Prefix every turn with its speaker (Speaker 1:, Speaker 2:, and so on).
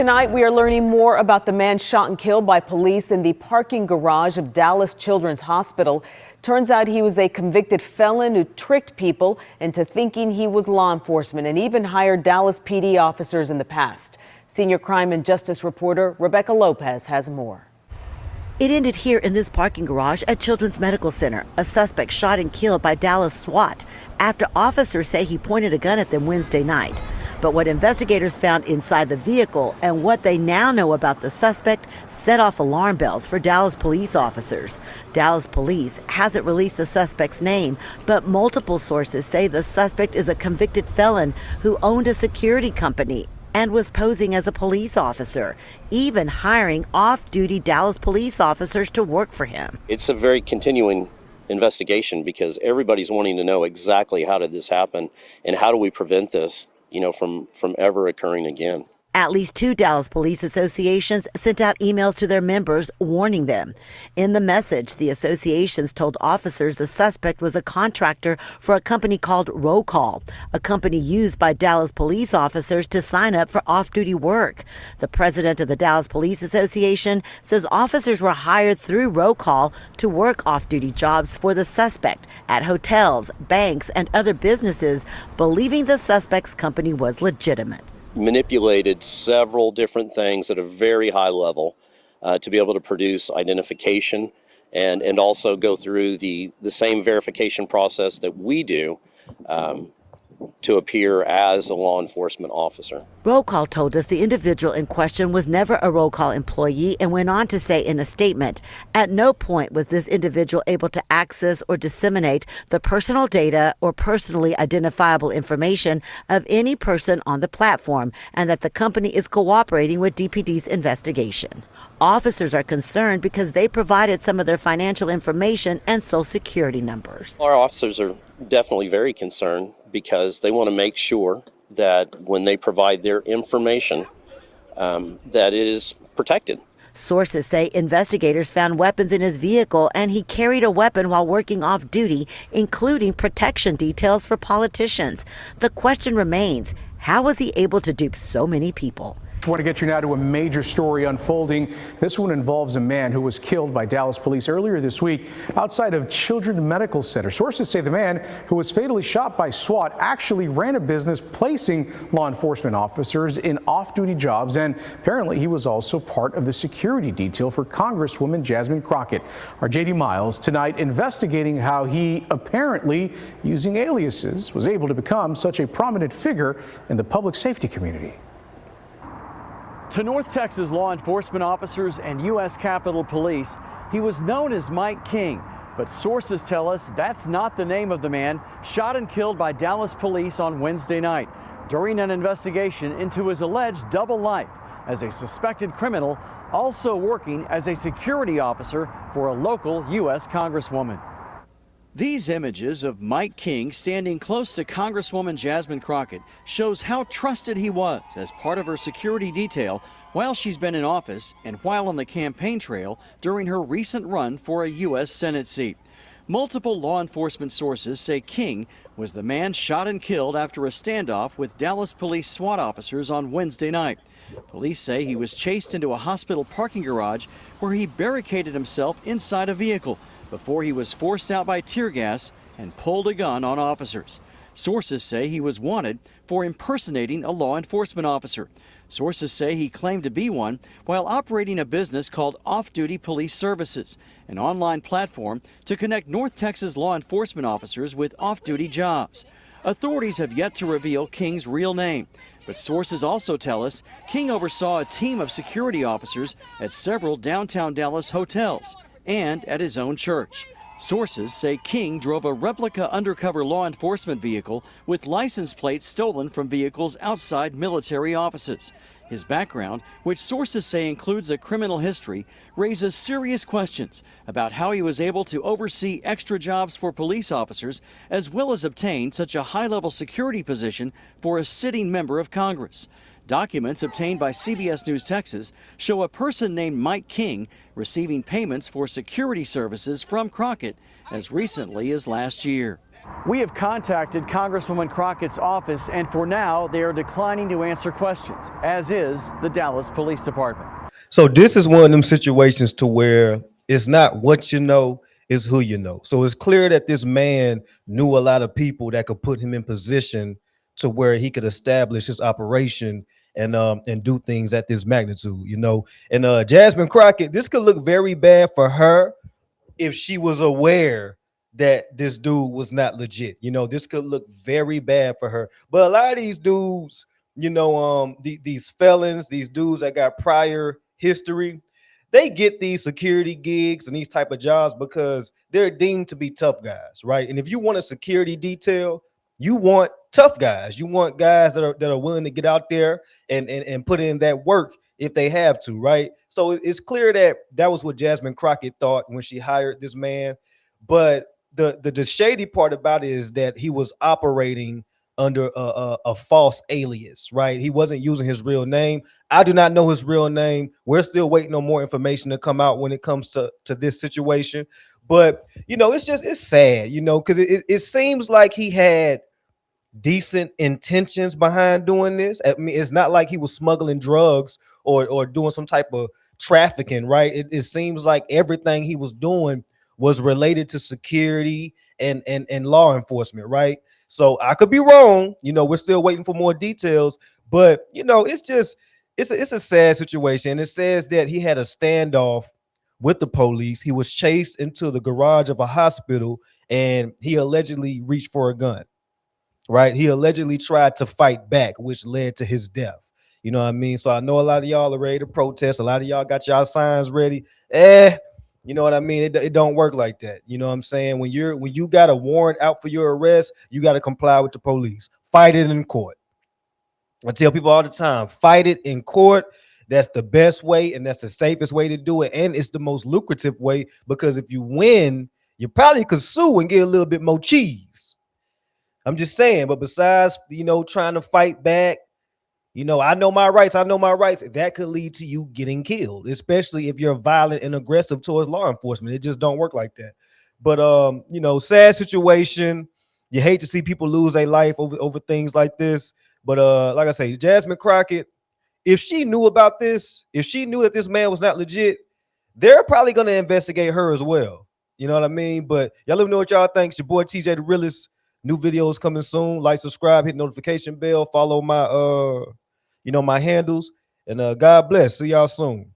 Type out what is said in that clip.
Speaker 1: Tonight, we are learning more about the man shot and killed by police in the parking garage of Dallas Children's Hospital. Turns out he was a convicted felon who tricked people into thinking he was law enforcement and even hired Dallas PD officers in the past. Senior crime and justice reporter Rebecca Lopez has more.
Speaker 2: It ended here in this parking garage at Children's Medical Center. A suspect shot and killed by Dallas SWAT after officers say he pointed a gun at them Wednesday night. But what investigators found inside the vehicle and what they now know about the suspect set off alarm bells for Dallas police officers. Dallas police hasn't released the suspect's name, but multiple sources say the suspect is a convicted felon who owned a security company and was posing as a police officer, even hiring off-duty Dallas police officers to work for him.
Speaker 3: It's a very continuing investigation because everybody's wanting to know exactly how did this happen and how do we prevent this, from ever occurring again.
Speaker 2: At least 2 Dallas police associations sent out emails to their members warning them. In the message, the associations told officers the suspect was a contractor for a company called Roll Call, a company used by Dallas police officers to sign up for off-duty work. The president of the Dallas Police Association says officers were hired through Roll Call to work off-duty jobs for the suspect at hotels, banks, and other businesses, believing the suspect's company was legitimate.
Speaker 3: Manipulated several different things at a very high level to be able to produce identification and also go through the same verification process that we do to appear as a law enforcement officer.
Speaker 2: Roll Call told us the individual in question was never a Roll Call employee and went on to say in a statement, at no point was this individual able to access or disseminate the personal data or personally identifiable information of any person on the platform, and that the company is cooperating with DPD's investigation. Officers are concerned because they provided some of their financial information and social security numbers.
Speaker 3: Our officers are definitely very concerned because they want to make sure that when they provide their information, that it is protected.
Speaker 2: Sources say investigators found weapons in his vehicle and he carried a weapon while working off duty, including protection details for politicians. The question remains, how was he able to dupe so many people?
Speaker 4: I want to get you now to a major story unfolding. This one involves a man who was killed by Dallas police earlier this week outside of Children's Medical Center. Sources say the man who was fatally shot by SWAT actually ran a business placing law enforcement officers in off-duty jobs, and apparently he was also part of the security detail for Congresswoman Jasmine Crockett. Our JD Miles tonight investigating how he, apparently using aliases, was able to become such a prominent figure in the public safety community.
Speaker 5: To North Texas law enforcement officers and U.S. Capitol Police, he was known as Mike King, but sources tell us that's not the name of the man shot and killed by Dallas police on Wednesday night during an investigation into his alleged double life as a suspected criminal, also working as a security officer for a local U.S. Congresswoman. These images of Mike King standing close to Congresswoman Jasmine Crockett shows how trusted he was as part of her security detail while she's been in office and while on the campaign trail during her recent run for a U.S. Senate seat. Multiple law enforcement sources say King was the man shot and killed after a standoff with Dallas police SWAT officers on Wednesday night. Police say he was chased into a hospital parking garage where he barricaded himself inside a vehicle before he was forced out by tear gas and pulled a gun on officers. Sources say he was wanted for impersonating a law enforcement officer. Sources say he claimed to be one while operating a business called Off-Duty Police Services, an online platform to connect North Texas law enforcement officers with off-duty jobs. Authorities have yet to reveal King's real name, but sources also tell us King oversaw a team of security officers at several downtown Dallas hotels and at his own church. Sources say King drove a replica undercover law enforcement vehicle with license plates stolen from vehicles outside military offices. His background, which sources say includes a criminal history, raises serious questions about how he was able to oversee extra jobs for police officers as well as obtain such a high-level security position for a sitting member of Congress. Documents obtained by CBS News Texas show a person named Mike King receiving payments for security services from Crockett as recently as last year. We have contacted Congresswoman Crockett's office, and for now, they are declining to answer questions, as is the Dallas Police Department.
Speaker 6: So this is one of them situations to where it's not what you know, it's who you know. So it's clear that this man knew a lot of people that could put him in position to where he could establish his operation and do things at this magnitude, you know. And Jasmine Crockett, this could look very bad for her if she was aware that this dude was not legit. You know, this could look very bad for her. But a lot of these dudes, you know, these felons, these dudes that got prior history, they get these security gigs and these type of jobs because they're deemed to be tough guys, right? And if you want a security detail, you want tough guys. You want guys that are willing to get out there and put in that work if they have to, right? So it's clear that that was what Jasmine Crockett thought when she hired this man. But the shady part about it is that he was operating under a false alias, right? He wasn't using his real name. I do not know his real name. We're still waiting on more information to come out when it comes to this situation. But, you know, it's sad, you know, because it seems like he had decent intentions behind doing this. I mean, it's not like he was smuggling drugs or doing some type of trafficking, right? It seems like everything he was doing was related to security and law enforcement, right? So I could be wrong. You know, we're still waiting for more details, but you know, it's a sad situation. It says that he had a standoff with the police. He was chased into the garage of a hospital and he allegedly reached for a gun, right? He allegedly tried to fight back, which led to his death. You know what I mean? So I know a lot of y'all are ready to protest. A lot of y'all got y'all signs ready. You know what I mean? It don't work like that. You know what I'm saying? When you got a warrant out for your arrest, you got to comply with the police. Fight it in court. I tell people all the time, fight it in court. That's the best way and that's the safest way to do it. And it's the most lucrative way because if you win, you probably could sue and get a little bit more cheese. I'm just saying, but besides, you know, trying to fight back, you know, I know my rights. That could lead to you getting killed, especially if you're violent and aggressive towards law enforcement. It just don't work like that. But you know, sad situation. You hate to see people lose their life over things like this. But like I say, Jasmine Crockett, if she knew about this, if she knew that this man was not legit, they're probably gonna investigate her as well. You know what I mean? But y'all let me know what y'all think. It's your boy TJ the Realist. New videos coming soon. Like, subscribe, hit notification bell, follow my my handles, and God bless. See y'all soon.